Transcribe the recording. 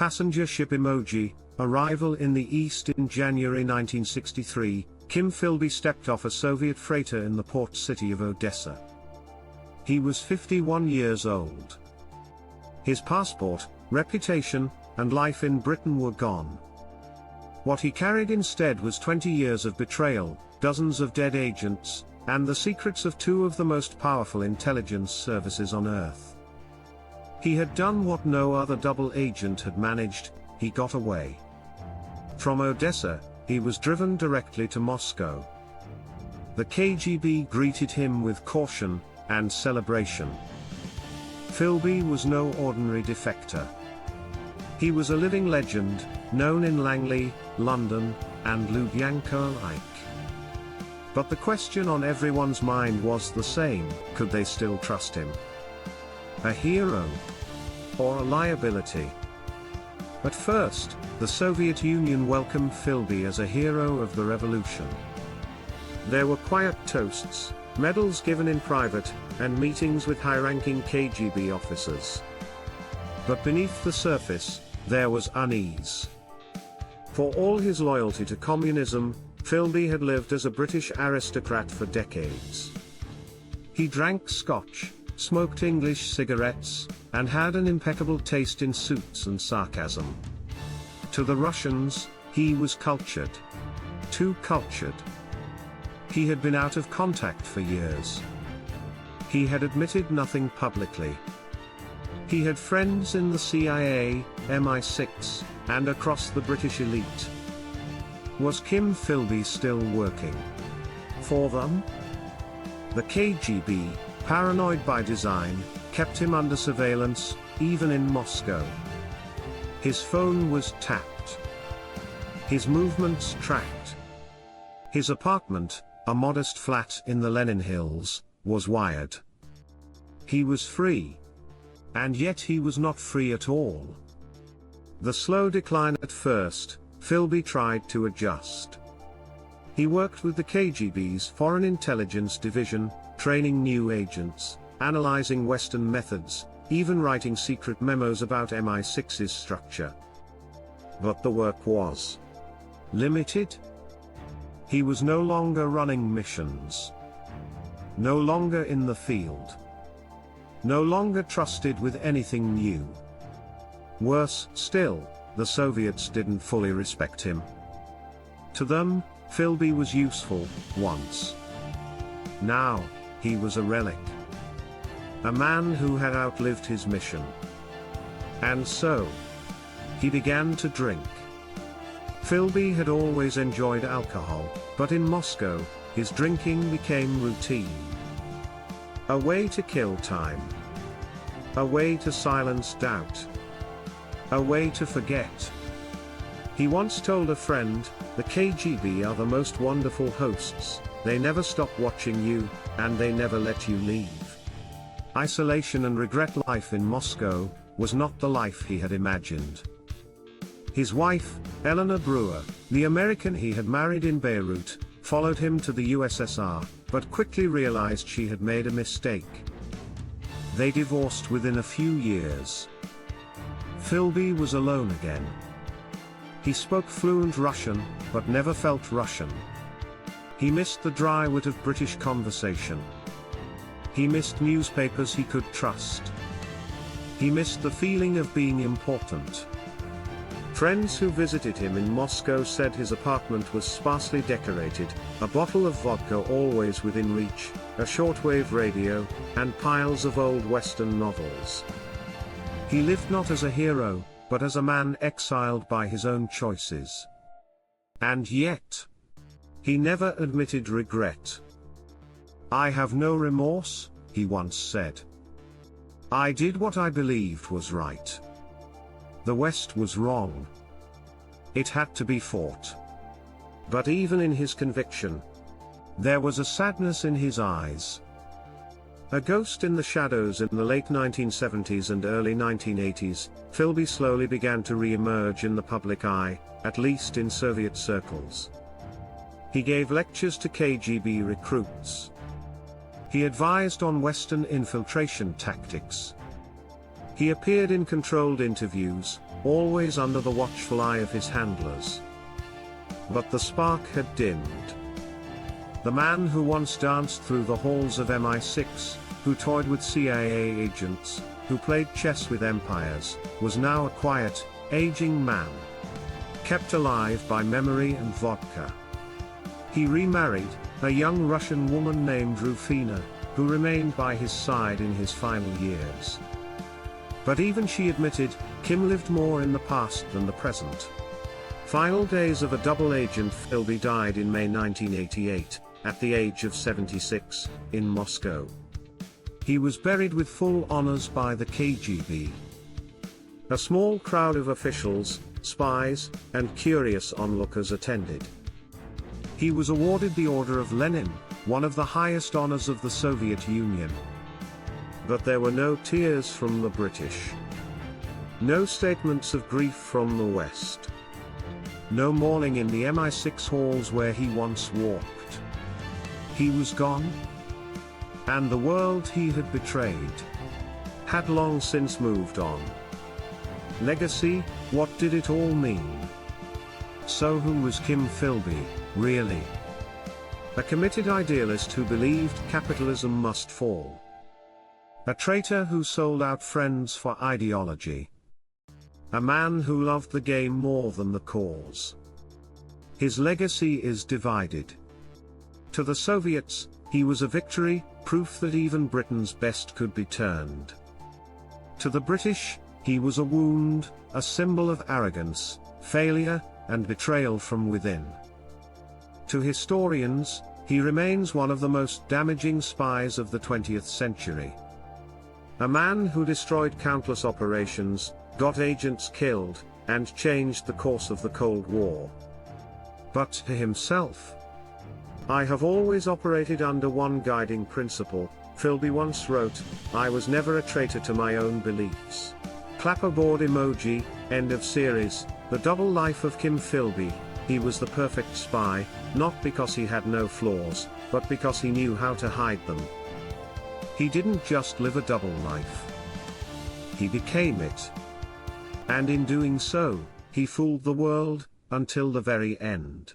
passenger ship emoji, arrival in the East in January 1963, Kim Philby stepped off a Soviet freighter in the port city of Odessa. He was 51 years old. His passport, reputation, and life in Britain were gone. What he carried instead was 20 years of betrayal, dozens of dead agents, and the secrets of two of the most powerful intelligence services on Earth. He had done what no other double agent had managed: he got away. From Odessa, he was driven directly to Moscow. The KGB greeted him with caution and celebration. Philby was no ordinary defector. He was a living legend, known in Langley, London, and Lubyanka alike. But the question on everyone's mind was the same: could they still trust him? A hero? Or a liability? At first, the Soviet Union welcomed Philby as a hero of the revolution. There were quiet toasts, medals given in private, and meetings with high-ranking KGB officers. But beneath the surface, there was unease. For all his loyalty to communism, Philby had lived as a British aristocrat for decades. He drank scotch, smoked English cigarettes, and had an impeccable taste in suits and sarcasm. To the Russians, he was cultured. Too cultured. He had been out of contact for years. He had admitted nothing publicly. He had friends in the CIA, MI6, and across the British elite. Was Kim Philby still working for them? The KGB, paranoid by design, kept him under surveillance, even in Moscow. His phone was tapped. His movements tracked. His apartment, a modest flat in the Lenin Hills, was wired. He was free. And yet he was not free at all. The slow decline at first, Philby tried to adjust. He worked with the KGB's Foreign Intelligence Division, training new agents, analyzing Western methods, even writing secret memos about MI6's structure. But the work was limited. He was no longer running missions. No longer in the field. No longer trusted with anything new. Worse still, the Soviets didn't fully respect him. To them, Philby was useful, once. Now, he was a relic. A man who had outlived his mission. And so, he began to drink. Philby had always enjoyed alcohol, but in Moscow, his drinking became routine. A way to kill time. A way to silence doubt. A way to forget. He once told a friend, "The KGB are the most wonderful hosts, they never stop watching you, and they never let you leave." Isolation and regret. Life in Moscow was not the life he had imagined. His wife, Eleanor Brewer, the American he had married in Beirut, followed him to the USSR, but quickly realized she had made a mistake. They divorced within a few years. Philby was alone again. He spoke fluent Russian, but never felt Russian. He missed the dry wit of British conversation. He missed newspapers he could trust. He missed the feeling of being important. Friends who visited him in Moscow said his apartment was sparsely decorated, a bottle of vodka always within reach, a shortwave radio, and piles of old Western novels. He lived not as a hero, but as a man exiled by his own choices. And yet, he never admitted regret. "I have no remorse," he once said. "I did what I believed was right. The West was wrong. It had to be fought." But even in his conviction, there was a sadness in his eyes. A ghost in the shadows. In the late 1970s and early 1980s, Philby slowly began to re-emerge in the public eye, at least in Soviet circles. He gave lectures to KGB recruits. He advised on Western infiltration tactics. He appeared in controlled interviews, always under the watchful eye of his handlers. But the spark had dimmed. The man who once danced through the halls of MI6, who toyed with CIA agents, who played chess with empires, was now a quiet, aging man, kept alive by memory and vodka. He remarried a young Russian woman named Rufina, who remained by his side in his final years. But even she admitted, Kim lived more in the past than the present. Final days of a double agent Philby died in May 1988, at the age of 76, in Moscow. He was buried with full honors by the KGB. A small crowd of officials, spies, and curious onlookers attended. He was awarded the Order of Lenin, one of the highest honors of the Soviet Union. But there were no tears from the British. No statements of grief from the West. No mourning in the MI6 halls where he once walked. He was gone. And the world he had betrayed had long since moved on. Legacy, what did it all mean? So who was Kim Philby, really? A committed idealist who believed capitalism must fall. A traitor who sold out friends for ideology. A man who loved the game more than the cause. His legacy is divided. To the Soviets, he was a victory, proof that even Britain's best could be turned. To the British, he was a wound, a symbol of arrogance, failure, and betrayal from within. To historians, he remains one of the most damaging spies of the 20th century. A man who destroyed countless operations, got agents killed, and changed the course of the Cold War. But to himself, "I have always operated under one guiding principle," Philby once wrote, "I was never a traitor to my own beliefs." Clapperboard emoji, end of series. The double life of Kim Philby. He was the perfect spy, not because he had no flaws, but because he knew how to hide them. He didn't just live a double life. He became it. And in doing so, he fooled the world, until the very end.